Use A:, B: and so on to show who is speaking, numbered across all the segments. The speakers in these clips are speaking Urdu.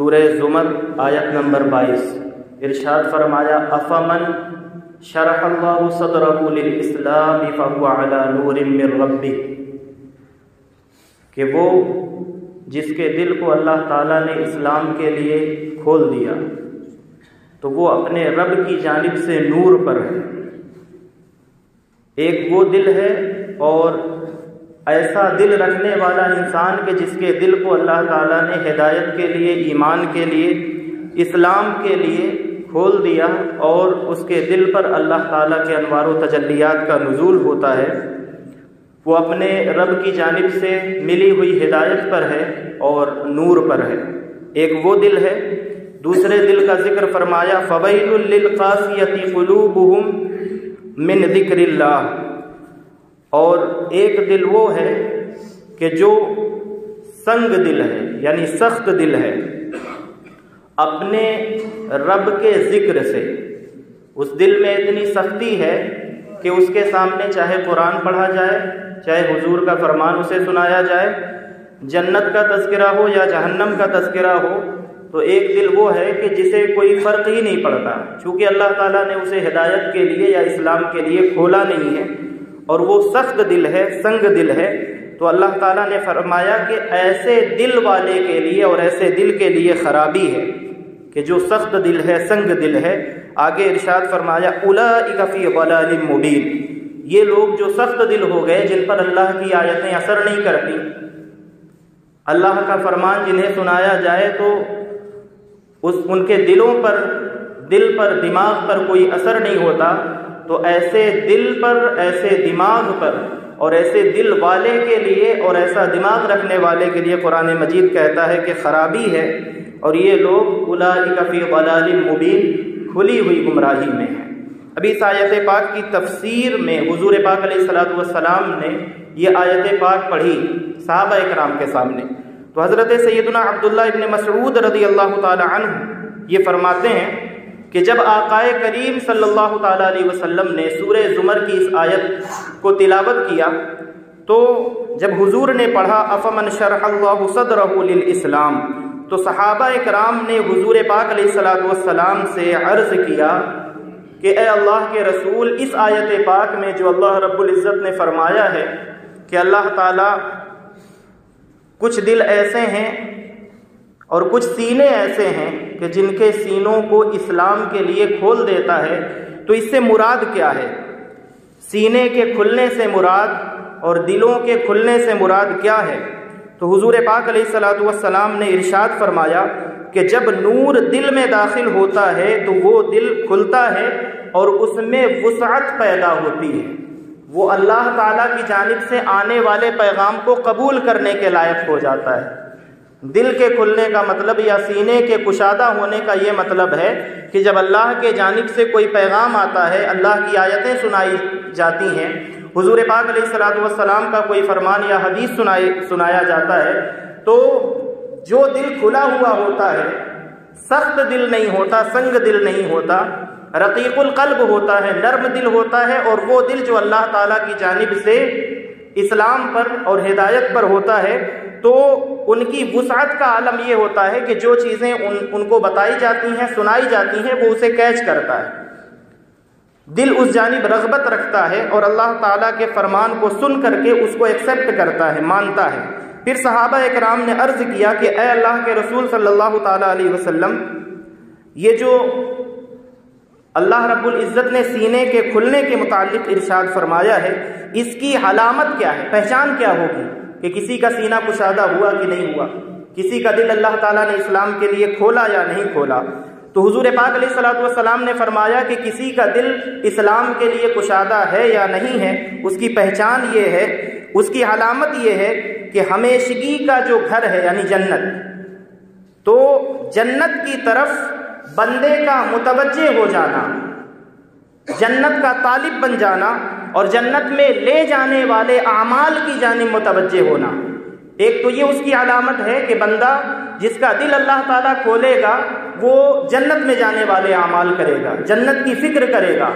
A: سورہ زمر آیت نمبر 22 ارشاد فرمایا افمن شرح اللہ صدرہ للاسلام فہو علی نور من ربہ، کہ وہ جس کے دل کو اللہ تعالیٰ نے اسلام کے لیے کھول دیا تو وہ اپنے رب کی جانب سے نور پر ہے۔ ایک وہ دل ہے اور ایسا دل رکھنے والا انسان کہ جس کے دل کو اللہ تعالیٰ نے ہدایت کے لیے، ایمان کے لیے، اسلام کے لیے کھول دیا اور اس کے دل پر اللہ تعالیٰ کے انوار و تجلیات کا نزول ہوتا ہے، وہ اپنے رب کی جانب سے ملی ہوئی ہدایت پر ہے اور نور پر ہے۔ ایک وہ دل ہے۔ دوسرے دل کا ذکر فرمایا فویل للقاسیۃ قلوبہم من ذکر اللہ، اور ایک دل وہ ہے کہ جو سنگ دل ہے، یعنی سخت دل ہے اپنے رب کے ذکر سے۔ اس دل میں اتنی سختی ہے کہ اس کے سامنے چاہے قرآن پڑھا جائے، چاہے حضور کا فرمان اسے سنایا جائے، جنت کا تذکرہ ہو یا جہنم کا تذکرہ ہو، تو ایک دل وہ ہے کہ جسے کوئی فرق ہی نہیں پڑتا، چونکہ اللہ تعالیٰ نے اسے ہدایت کے لیے یا اسلام کے لیے کھولا نہیں ہے، اور وہ سخت دل ہے، سنگ دل ہے۔ تو اللہ تعالیٰ نے فرمایا کہ ایسے دل والے کے لیے اور ایسے دل کے لیے خرابی ہے کہ جو سخت دل ہے، سنگ دل ہے۔ آگے ارشاد فرمایا اولئک فی ضلال مبین، یہ لوگ جو سخت دل ہو گئے، جن پر اللہ کی آیتیں اثر نہیں کرتی، اللہ کا فرمان جنہیں سنایا جائے تو ان کے دلوں پر، دل پر، دماغ پر کوئی اثر نہیں ہوتا، تو ایسے دل پر، ایسے دماغ پر اور ایسے دل والے کے لیے اور ایسا دماغ رکھنے والے کے لیے قرآن مجید کہتا ہے کہ خرابی ہے، اور یہ لوگ اولئک فی ضلال مبین، کھلی ہوئی گمراہی میں ہیں۔ ابھی اس آیت پاک کی تفسیر میں حضور پاک علیہ الصلوۃ والسلام نے یہ آیت پاک پڑھی صحابہ اکرام کے سامنے، تو حضرت سیدنا عبداللہ ابن مسعود رضی اللہ تعالی عنہ یہ فرماتے ہیں کہ جب آقا کریم صلی اللہ تعالی علیہ وسلم نے سورہ زمر کی اس آیت کو تلاوت کیا، تو جب حضور نے پڑھا افمن شرح اللہ صدرہ للاسلام، تو صحابہ اکرام نے حضور پاک علیہ الصلوۃ والسلام سے عرض کیا کہ اے اللہ کے رسول، اس آیت پاک میں جو اللہ رب العزت نے فرمایا ہے کہ اللہ تعالیٰ کچھ دل ایسے ہیں اور کچھ سینے ایسے ہیں کہ جن کے سینوں کو اسلام کے لیے کھول دیتا ہے، تو اس سے مراد کیا ہے؟ سینے کے کھلنے سے مراد اور دلوں کے کھلنے سے مراد کیا ہے؟ تو حضور پاک علیہ الصلوۃ والسلام نے ارشاد فرمایا کہ جب نور دل میں داخل ہوتا ہے تو وہ دل کھلتا ہے اور اس میں وسعت پیدا ہوتی ہے، وہ اللہ تعالیٰ کی جانب سے آنے والے پیغام کو قبول کرنے کے لائق ہو جاتا ہے۔ دل کے کھلنے کا مطلب یا سینے کے کشادہ ہونے کا یہ مطلب ہے کہ جب اللہ کے جانب سے کوئی پیغام آتا ہے، اللہ کی آیتیں سنائی جاتی ہیں، حضور پاک علیہ الصلوۃ والسلام کا کوئی فرمان یا حدیث سنایا جاتا ہے، تو جو دل کھلا ہوا ہوتا ہے، سخت دل نہیں ہوتا، سنگ دل نہیں ہوتا، رقیق القلب ہوتا ہے، نرم دل ہوتا ہے، اور وہ دل جو اللہ تعالیٰ کی جانب سے اسلام پر اور ہدایت پر ہوتا ہے، تو ان کی وسعت کا عالم یہ ہوتا ہے کہ جو چیزیں ان کو بتائی جاتی ہیں، سنائی جاتی ہیں، وہ اسے کیچ کرتا ہے، دل اس جانب رغبت رکھتا ہے اور اللہ تعالیٰ کے فرمان کو سن کر کے اس کو ایکسیپٹ کرتا ہے، مانتا ہے۔ پھر صحابہ اکرام نے عرض کیا کہ اے اللہ کے رسول صلی اللہ تعالیٰ علیہ وسلم، یہ جو اللہ رب العزت نے سینے کے کھلنے کے متعلق ارشاد فرمایا ہے، اس کی علامت کیا ہے، پہچان کیا ہوگی کہ کسی کا سینہ کشادہ ہوا کہ نہیں ہوا، کسی کا دل اللہ تعالیٰ نے اسلام کے لیے کھولا یا نہیں کھولا؟ تو حضور پاک علیہ الصلوۃ والسلام نے فرمایا کہ کسی کا دل اسلام کے لیے کشادہ ہے یا نہیں ہے، اس کی پہچان یہ ہے، اس کی علامت یہ ہے کہ ہمیشگی کا جو گھر ہے یعنی جنت، تو جنت کی طرف بندے کا متوجہ ہو جانا، جنت کا طالب بن جانا اور جنت میں لے جانے والے اعمال کی جانب متوجہ ہونا۔ ایک تو یہ اس کی علامت ہے کہ بندہ جس کا دل اللہ تعالیٰ کھولے گا وہ جنت میں جانے والے اعمال کرے گا، جنت کی فکر کرے گا،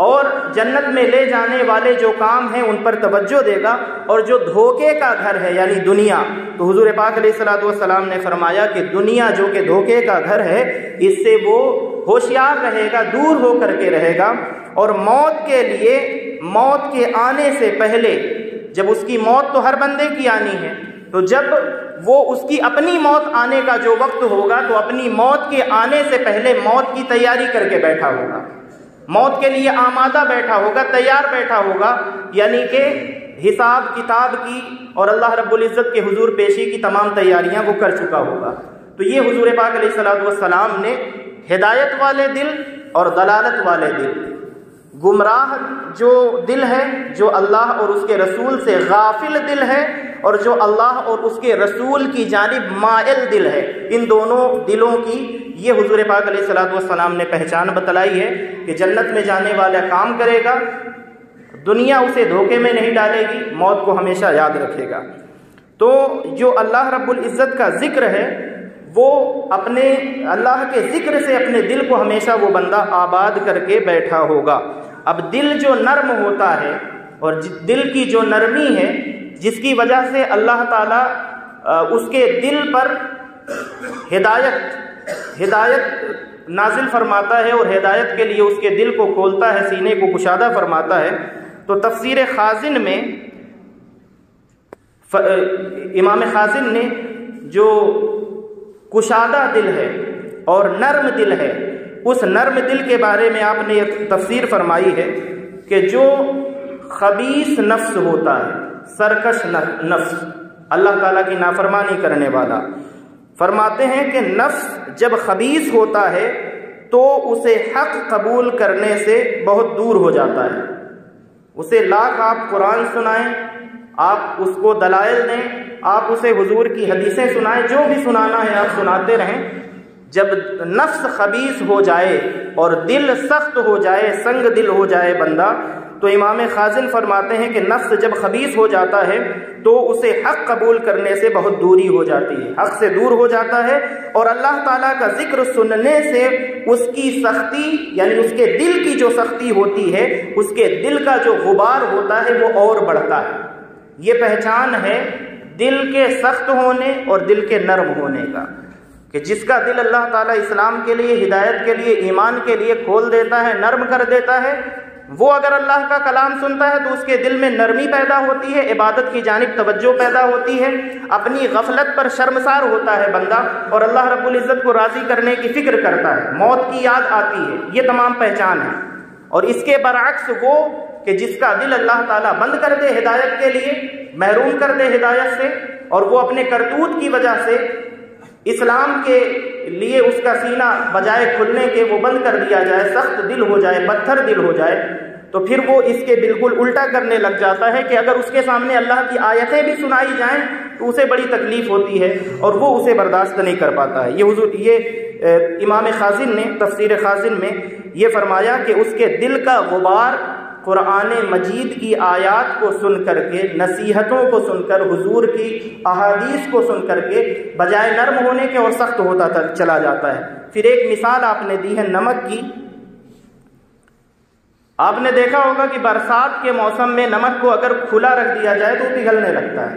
A: اور جنت میں لے جانے والے جو کام ہیں ان پر توجہ دے گا، اور جو دھوکے کا گھر ہے یعنی دنیا، تو حضور پاک علیہ الصلوۃ والسلام نے فرمایا کہ دنیا جو کہ دھوکے کا گھر ہے، اس سے وہ ہوشیار رہے گا، دور ہو کر کے رہے گا، اور موت کے لیے، موت کے آنے سے پہلے، جب اس کی موت تو ہر بندے کی آنی ہے، تو جب وہ اس کی اپنی موت آنے کا جو وقت ہوگا تو اپنی موت کے آنے سے پہلے موت کی تیاری کر کے بیٹھا ہوگا، موت کے لیے آمادہ بیٹھا ہوگا، تیار بیٹھا ہوگا، یعنی کہ حساب کتاب کی اور اللہ رب العزت کے حضور پیشی کی تمام تیاریاں وہ کر چکا ہوگا۔ تو یہ حضور پاک علیہ الصلوۃ والسلام نے ہدایت والے دل اور ضلالت والے دل، گمراہ جو دل ہے، جو اللہ اور اس کے رسول سے غافل دل ہے، اور جو اللہ اور اس کے رسول کی جانب مائل دل ہے، ان دونوں دلوں کی یہ حضور پاک علیہ الصلوۃ والسلام نے پہچان بتلائی ہے کہ جنت میں جانے والا کام کرے گا، دنیا اسے دھوکے میں نہیں ڈالے گی، موت کو ہمیشہ یاد رکھے گا۔ تو جو اللہ رب العزت کا ذکر ہے، وہ اپنے اللہ کے ذکر سے اپنے دل کو ہمیشہ وہ بندہ آباد کر کے بیٹھا ہوگا۔ اب دل جو نرم ہوتا ہے، اور دل کی جو نرمی ہے، جس کی وجہ سے اللہ تعالیٰ اس کے دل پر ہدایت نازل فرماتا ہے، اور ہدایت کے لیے اس کے دل کو کھولتا ہے، سینے کو کشادہ فرماتا ہے۔ تو تفسیر خازن میں امام خازن نے جو کشادہ دل ہے اور نرم دل ہے، اس نرم دل کے بارے میں آپ نے ایک تفسیر فرمائی ہے کہ جو خبیث نفس ہوتا ہے، سرکش نفس، اللہ تعالیٰ کی نافرمانی کرنے والا، فرماتے ہیں کہ نفس جب خبیث ہوتا ہے تو اسے حق قبول کرنے سے بہت دور ہو جاتا ہے۔ اسے لاکھ آپ قرآن سنائیں، آپ اس کو دلائل دیں، آپ اسے حضور کی حدیثیں سنائیں، جو بھی سنانا ہے آپ سناتے رہیں، جب نفس خبیث ہو جائے اور دل سخت ہو جائے، سنگ دل ہو جائے بندہ، تو امام خازن فرماتے ہیں کہ نفس جب خبیث ہو جاتا ہے تو اسے حق قبول کرنے سے بہت دوری ہو جاتی ہے، حق سے دور ہو جاتا ہے، اور اللہ تعالیٰ کا ذکر سننے سے اس کی سختی، یعنی اس کے دل کی جو سختی ہوتی ہے، اس کے دل کا جو غبار ہوتا ہے وہ اور بڑھتا ہے۔ یہ پہچان ہے دل کے سخت ہونے اور دل کے نرم ہونے کا، کہ جس کا دل اللہ تعالیٰ اسلام کے لیے، ہدایت کے لیے، ایمان کے لیے کھول دیتا ہے، نرم کر دیتا ہے، وہ اگر اللہ کا کلام سنتا ہے تو اس کے دل میں نرمی پیدا ہوتی ہے، عبادت کی جانب توجہ پیدا ہوتی ہے، اپنی غفلت پر شرمسار ہوتا ہے بندہ، اور اللہ رب العزت کو راضی کرنے کی فکر کرتا ہے، موت کی یاد آتی ہے۔ یہ تمام پہچان ہے۔ اور اس کے برعکس وہ کہ جس کا دل اللہ تعالیٰ بند کر دے ہدایت کے لیے، محروم کر دے ہدایت سے، اور وہ اپنے کرتوت کی وجہ سے اسلام کے لیے اس کا سینہ بجائے کھلنے کے وہ بند کر دیا جائے، سخت دل ہو جائے، پتھر دل ہو جائے، تو پھر وہ اس کے بالکل الٹا کرنے لگ جاتا ہے کہ اگر اس کے سامنے اللہ کی آیتیں بھی سنائی جائیں تو اسے بڑی تکلیف ہوتی ہے اور وہ اسے برداشت نہیں کر پاتا ہے۔ یہ امام خازن نے تفسیر خازن میں یہ فرمایا کہ اس کے دل کا غبار قرآن مجید کی آیات کو سن کر کے، نصیحتوں کو سن کر، حضور کی احادیث کو سن کر کے بجائے نرم ہونے کے اور سخت ہوتا چلا جاتا ہے۔ پھر ایک مثال آپ نے دی ہے نمک کی۔ آپ نے دیکھا ہوگا کہ برسات کے موسم میں نمک کو اگر کھلا رکھ دیا جائے تو پگھلنے لگتا ہے،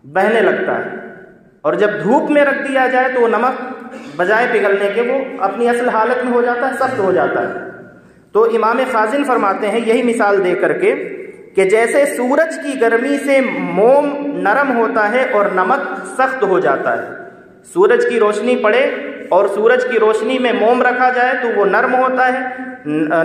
A: بہنے لگتا ہے، اور جب دھوپ میں رکھ دیا جائے تو وہ نمک بجائے پگھلنے کے وہ اپنی اصل حالت میں ہو جاتا ہے، سخت ہو جاتا ہے۔ تو امام خازن فرماتے ہیں یہی مثال دے کر کے کہ جیسے سورج کی گرمی سے موم نرم ہوتا ہے اور نمک سخت ہو جاتا ہے، سورج کی روشنی پڑے اور سورج کی روشنی میں موم رکھا جائے تو وہ نرم ہوتا ہے،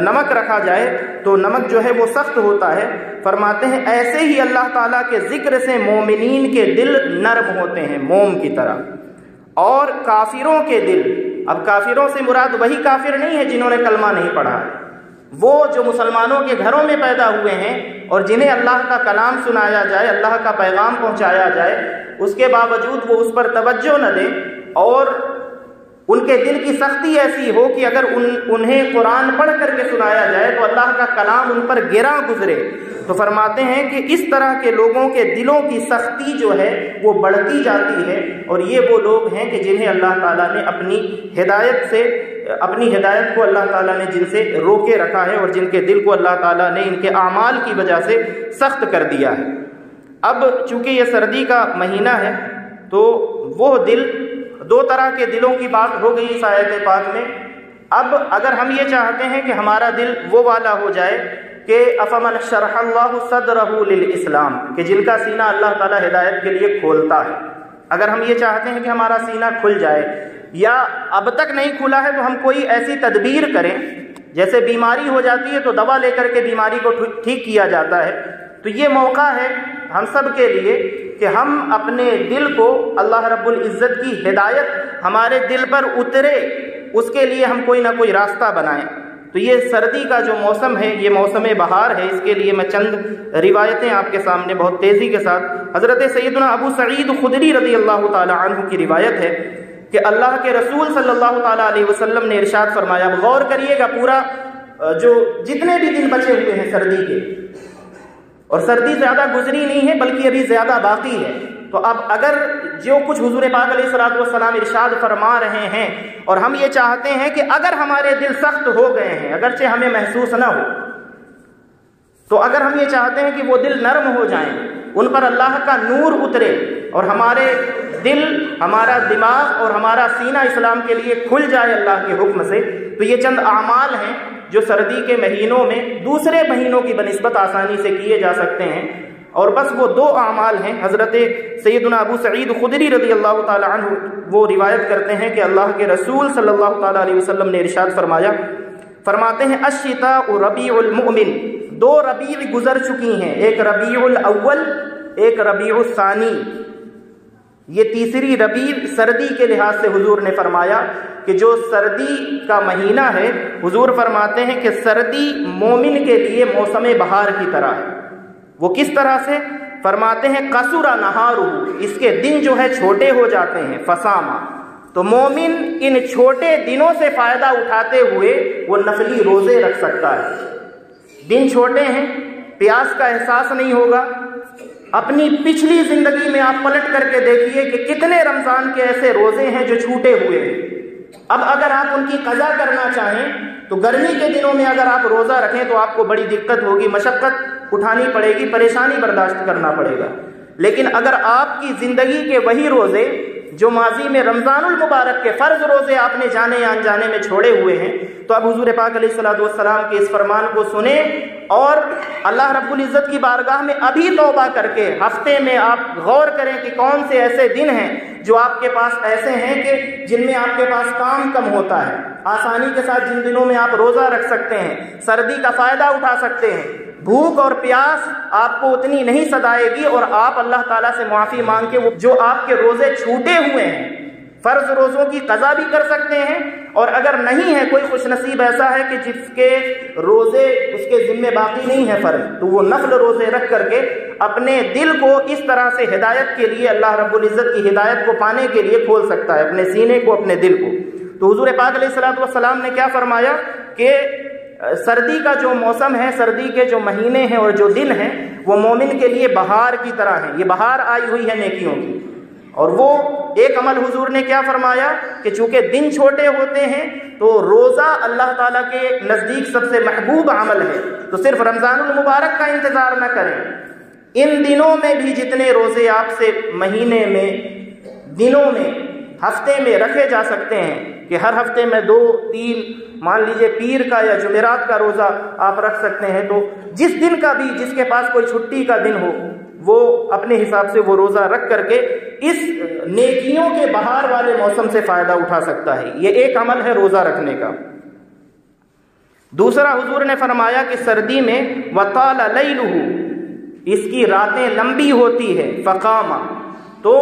A: نمک رکھا جائے تو نمک جو ہے وہ سخت ہوتا ہے۔ فرماتے ہیں ایسے ہی اللہ تعالیٰ کے ذکر سے مومنین کے دل نرم ہوتے ہیں موم کی طرح، اور کافروں کے دل، اب کافروں سے مراد وہی کافر نہیں ہے جنہوں نے کلمہ نہیں پڑھا ہے، وہ جو مسلمانوں کے گھروں میں پیدا ہوئے ہیں اور جنہیں اللہ کا کلام سنایا جائے، اللہ کا پیغام پہنچایا جائے، اس کے باوجود وہ اس پر توجہ نہ دیں اور ان کے دل کی سختی ایسی ہو کہ اگر انہیں قرآن پڑھ کر کے سنایا جائے تو اللہ کا کلام ان پر گراں گزرے، تو فرماتے ہیں کہ اس طرح کے لوگوں کے دلوں کی سختی جو ہے وہ بڑھتی جاتی ہے، اور یہ وہ لوگ ہیں کہ جنہیں اللہ تعالیٰ نے اپنی ہدایت سے اپنی ہدایت کو اللہ تعالیٰ نے جن سے روکے رکھا ہے اور جن کے دل کو اللہ تعالیٰ نے ان کے اعمال کی وجہ سے سخت کر دیا ہے۔ اب چونکہ یہ سردی کا مہینہ ہے تو وہ دل، دو طرح کے دلوں کی بات ہو گئی اس آیت پاک میں۔ اب اگر ہم یہ چاہتے ہیں کہ ہمارا دل وہ والا ہو جائے کہ افمن شرح اللہ صدرہ للاسلام، کہ جن کا سینہ اللہ تعالیٰ ہدایت کے لیے کھولتا ہے، اگر ہم یہ چاہتے ہیں کہ ہمارا سینہ کھل جائے یا اب تک نہیں کھلا ہے تو ہم کوئی ایسی تدبیر کریں، جیسے بیماری ہو جاتی ہے تو دوا لے کر کے بیماری کو ٹھیک کیا جاتا ہے، تو یہ موقع ہے ہم سب کے لیے کہ ہم اپنے دل کو اللہ رب العزت کی ہدایت ہمارے دل پر اترے، اس کے لیے ہم کوئی نہ کوئی راستہ بنائیں۔ تو یہ سردی کا جو موسم ہے یہ موسم بہار ہے، اس کے لیے میں چند روایتیں آپ کے سامنے بہت تیزی کے ساتھ، حضرت سیدنا ابو سعید خدری رضی اللہ تعالی عنہ کی روایت ہے کہ اللہ کے رسول صلی اللہ تعالی علیہ وسلم نے ارشاد فرمایا، اب غور کریے گا، پورا جو جتنے بھی دن بچے ہوئے ہیں سردی کے، اور سردی زیادہ گزری نہیں ہے بلکہ ابھی زیادہ باقی ہے، تو اب اگر جو کچھ حضور پاک علیہ الصلوۃ والسلام ارشاد فرما رہے ہیں اور ہم یہ چاہتے ہیں کہ اگر ہمارے دل سخت ہو گئے ہیں اگرچہ ہمیں محسوس نہ ہو، تو اگر ہم یہ چاہتے ہیں کہ وہ دل نرم ہو جائیں، ان پر اللہ کا نور اترے اور ہمارے دل، ہمارا دماغ اور ہمارا سینہ اسلام کے لیے کھل جائے اللہ کے حکم سے، تو یہ چند اعمال ہیں جو سردی کے مہینوں میں دوسرے مہینوں کی بنسبت آسانی سے کیے جا سکتے ہیں، اور بس وہ دو اعمال ہیں۔ حضرت سیدنا ابو سعید خدری رضی اللہ تعالی عنہ وہ روایت کرتے ہیں کہ اللہ کے رسول صلی اللہ تعالی علیہ وسلم نے ارشاد فرمایا، فرماتے ہیں الشتاء ربیع المؤمن، دو ربیع گزر چکی ہیں، ایک ربیع الاول ایک ربیع الثانی، یہ تیسری ربیع سردی کے لحاظ سے حضور نے فرمایا کہ جو سردی کا مہینہ ہے، حضور فرماتے ہیں کہ سردی مومن کے لیے موسم بہار کی طرح ہے۔ وہ کس طرح سے؟ فرماتے ہیں قصر نہارہ، اس کے دن جو ہے چھوٹے ہو جاتے ہیں، فسامہ، تو مومن ان چھوٹے دنوں سے فائدہ اٹھاتے ہوئے وہ نفلی روزے رکھ سکتا ہے۔ دن چھوٹے ہیں، پیاس کا احساس نہیں ہوگا۔ اپنی پچھلی زندگی میں آپ پلٹ کر کے دیکھیے کہ کتنے رمضان کے ایسے روزے ہیں جو چھوٹے ہوئے ہیں۔ اب اگر آپ ان کی قضا کرنا چاہیں تو گرمی کے دنوں میں اگر آپ روزہ رکھیں تو آپ کو بڑی دقت ہوگی، مشقت اٹھانی پڑے گی، پریشانی برداشت کرنا پڑے گا۔ لیکن اگر آپ کی زندگی کے وہی روزے جو ماضی میں رمضان المبارک کے فرض روزے آپ نے جانے یا انجانے میں چھوڑے ہوئے ہیں، تو اب حضور پاک علیہ الصلوۃ والسلام کے اس فرمان کو سنیں اور اللہ رب العزت کی بارگاہ میں ابھی توبہ کر کے ہفتے میں آپ غور کریں کہ کون سے ایسے دن ہیں جو آپ کے پاس ایسے ہیں کہ جن میں آپ کے پاس کام کم ہوتا ہے، آسانی کے ساتھ جن دنوں میں آپ روزہ رکھ سکتے ہیں، سردی کا فائدہ اٹھا سکتے ہیں، بھوک اور پیاس آپ کو اتنی نہیں ستائے گی، اور آپ اللہ تعالیٰ سے معافی مانگ کے وہ جو آپ کے روزے چھوٹے ہوئے ہیں فرض روزوں کی قضا بھی کر سکتے ہیں، اور اگر نہیں ہے کوئی خوش نصیب ایسا ہے کہ جس کے روزے اس کے ذمہ باقی نہیں ہے فرض، تو وہ نفل روزے رکھ کر کے اپنے دل کو اس طرح سے ہدایت کے لیے، اللہ رب العزت کی ہدایت کو پانے کے لیے کھول سکتا ہے، اپنے سینے کو، اپنے دل کو۔ تو حضور پاک علیہ الصلوۃ والسلام نے کیا فرمایا کہ سردی کا جو موسم ہے، سردی کے جو مہینے ہیں اور جو دن ہیں، وہ مومن کے لیے بہار کی طرح ہیں، یہ بہار آئی ہوئی ہے نیکیوں کی۔ اور وہ ایک عمل حضور نے کیا فرمایا کہ چونکہ دن چھوٹے ہوتے ہیں تو روزہ اللہ تعالیٰ کے نزدیک سب سے محبوب عمل ہے، تو صرف رمضان المبارک کا انتظار نہ کریں، ان دنوں میں بھی جتنے روزے آپ سے مہینے میں، دنوں میں، ہفتے میں رکھے جا سکتے ہیں، کہ ہر ہفتے میں 2-3 مان لیجئے پیر کا یا جمعرات کا روزہ آپ رکھ سکتے ہیں، تو جس دن کا بھی جس کے پاس کوئی چھٹی کا دن ہو وہ اپنے حساب سے وہ روزہ رکھ کر کے اس نیکیوں کے بہار والے موسم سے فائدہ اٹھا سکتا ہے۔ یہ ایک عمل ہے روزہ رکھنے کا۔ دوسرا حضور نے فرمایا کہ سردی میں وطال لیلہ، اس کی راتیں لمبی ہوتی ہے، فقامہ، تو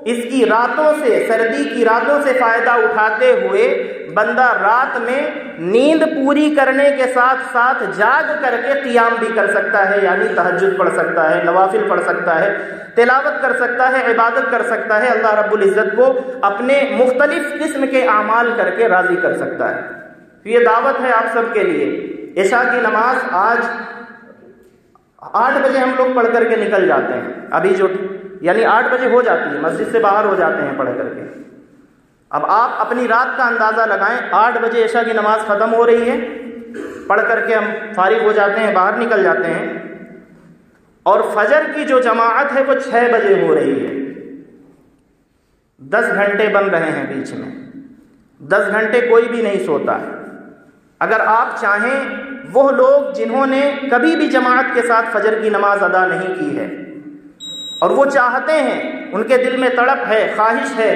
A: اس کی راتوں سے، سردی کی راتوں سے فائدہ اٹھاتے ہوئے بندہ رات میں نیند پوری کرنے کے ساتھ ساتھ جاگ کر کے قیام بھی کر سکتا ہے، یعنی تہجد پڑھ سکتا ہے، نوافل پڑھ سکتا ہے، تلاوت کر سکتا ہے، عبادت کر سکتا ہے، اللہ رب العزت کو اپنے مختلف قسم کے اعمال کر کے راضی کر سکتا ہے۔ یہ دعوت ہے آپ سب کے لیے۔ عشاء کی نماز آج 8 بجے ہم لوگ پڑھ کر کے نکل جاتے ہیں، ابھی جو یعنی 8 بجے ہو جاتی ہے، مسجد سے باہر ہو جاتے ہیں پڑھ کر کے، اب آپ اپنی رات کا اندازہ لگائیں، 8 بجے عشاء کی نماز ختم ہو رہی ہے، پڑھ کر کے ہم فارغ ہو جاتے ہیں، باہر نکل جاتے ہیں، اور فجر کی جو جماعت ہے وہ 6 بجے ہو رہی ہے۔ 10 گھنٹے بن رہے ہیں بیچ میں، 10 گھنٹے کوئی بھی نہیں سوتا ہے۔ اگر آپ چاہیں، وہ لوگ جنہوں نے کبھی بھی جماعت کے ساتھ فجر کی نماز ادا نہیں کی ہے اور وہ چاہتے ہیں، ان کے دل میں تڑپ ہے، خواہش ہے،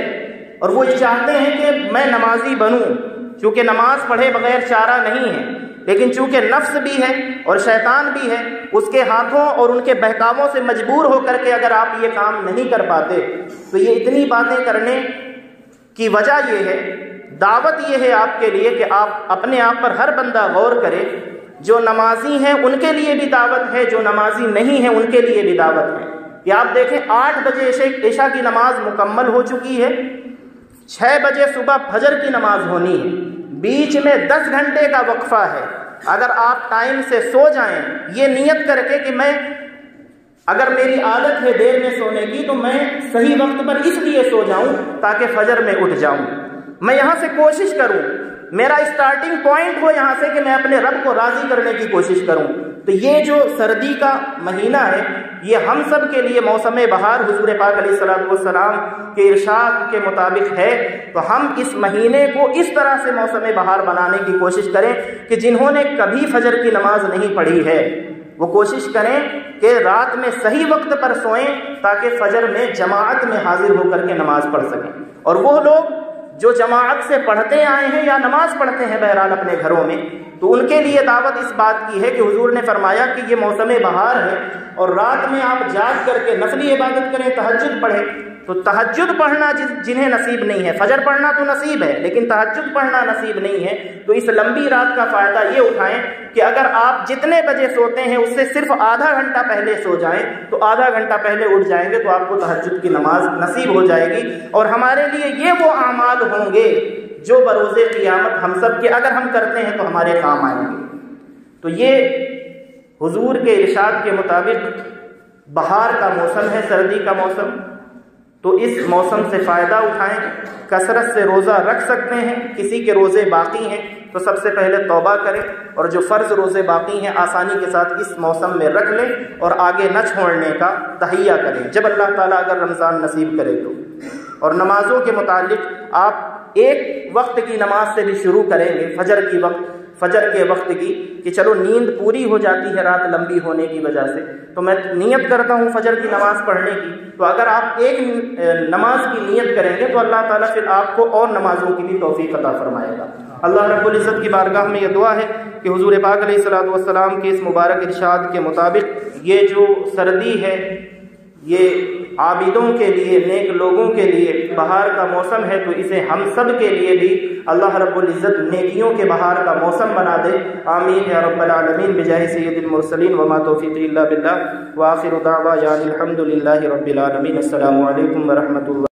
A: اور وہ یہ چاہتے ہیں کہ میں نمازی بنوں، چونکہ نماز پڑھے بغیر چارہ نہیں ہے، لیکن چونکہ نفس بھی ہے اور شیطان بھی ہے، اس کے ہاتھوں اور ان کے بہکاووں سے مجبور ہو کر کے اگر آپ یہ کام نہیں کر پاتے تو یہ اتنی باتیں کرنے کی وجہ یہ ہے، دعوت یہ ہے آپ کے لیے کہ آپ اپنے آپ پر ہر بندہ غور کرے۔ جو نمازی ہیں ان کے لیے بھی دعوت ہے، جو نمازی نہیں ہیں ان کے لیے بھی دعوت ہے کہ آپ دیکھیں 8 بجے عشاء کی نماز مکمل ہو چکی ہے، 6 بجے صبح فجر کی نماز ہونی ہے، بیچ میں 10 گھنٹے کا وقفہ ہے۔ اگر آپ ٹائم سے سو جائیں یہ نیت کر کے کہ میں، اگر میری عادت ہے دیر میں سونے کی تو میں صحیح وقت پر اس لیے سو جاؤں تاکہ فجر میں اٹھ جاؤں، میں یہاں سے کوشش کروں، میرا اسٹارٹنگ پوائنٹ ہو یہاں سے کہ میں اپنے رب کو راضی کرنے کی کوشش کروں۔ تو یہ جو سردی کا مہینہ ہے یہ ہم سب کے لیے موسم بہار حضور پاک علیہ الصلوۃ والسلام کے ارشاد کے مطابق ہے، تو ہم اس مہینے کو اس طرح سے موسم بہار بنانے کی کوشش کریں کہ جنہوں نے کبھی فجر کی نماز نہیں پڑھی ہے وہ کوشش کریں کہ رات میں صحیح وقت پر سوئیں تاکہ فجر میں جماعت میں حاضر ہو کر کے نماز پڑھ سکیں۔ اور وہ لوگ جو جماعت سے پڑھتے آئے ہیں یا نماز پڑھتے ہیں بہرحال اپنے گھروں میں، تو ان کے لیے دعوت اس بات کی ہے کہ حضور نے فرمایا کہ یہ موسم بہار ہے اور رات میں آپ جاگ کر کے نفلی عبادت کریں، تہجد پڑھیں۔ تو تہجد پڑھنا جنہیں نصیب نہیں ہے، فجر پڑھنا تو نصیب ہے لیکن تہجد پڑھنا نصیب نہیں ہے، تو اس لمبی رات کا فائدہ یہ اٹھائیں کہ اگر آپ جتنے بجے سوتے ہیں اس سے صرف آدھا گھنٹہ پہلے سو جائیں تو آدھا گھنٹہ پہلے اٹھ جائیں گے تو آپ کو تہجد کی نماز نصیب ہو جائے گی، اور ہمارے لیے یہ وہ اعمال ہوں گے جو بروز قیامت ہم سب کے اگر ہم کرتے ہیں تو ہمارے کام آئیں گے۔ تو یہ حضور کے ارشاد کے مطابق بہار کا موسم ہے، سردی کا موسم، تو اس موسم سے فائدہ اٹھائیں، کثرت سے روزہ رکھ سکتے ہیں، کسی کے روزے باقی ہیں تو سب سے پہلے توبہ کریں، اور جو فرض روزے باقی ہیں آسانی کے ساتھ اس موسم میں رکھ لیں اور آگے نہ چھوڑنے کا تہیہ کریں جب اللہ تعالیٰ اگر رمضان نصیب کرے تو۔ اور نمازوں کے متعلق آپ ایک وقت کی نماز سے بھی شروع کریں گے، فجر کے وقت کی، کہ چلو نیند پوری ہو جاتی ہے رات لمبی ہونے کی وجہ سے، تو میں نیت کرتا ہوں فجر کی نماز پڑھنے کی، تو اگر آپ ایک نماز کی نیت کریں گے تو اللہ تعالیٰ پھر آپ کو اور نمازوں کی بھی توفیق عطا فرمائے گا۔ اللہ رب العزت کی بارگاہ میں یہ دعا ہے کہ حضور پاک علیہ الصلوۃ والسلام کے اس مبارک ارشاد کے مطابق یہ جو سردی ہے یہ عابدوں کے لیے، نیک لوگوں کے لیے بہار کا موسم ہے، تو اسے ہم سب کے لیے بھی اللہ رب العزت نیکیوں کے بہار کا موسم بنا دے۔ آمین یا رب العالمین بجاہ سید المرسلین وما توفیقی الا باللہ، وآخر دعوانا الحمد للہ رب العالمین۔ السلام علیکم ورحمۃ اللہ۔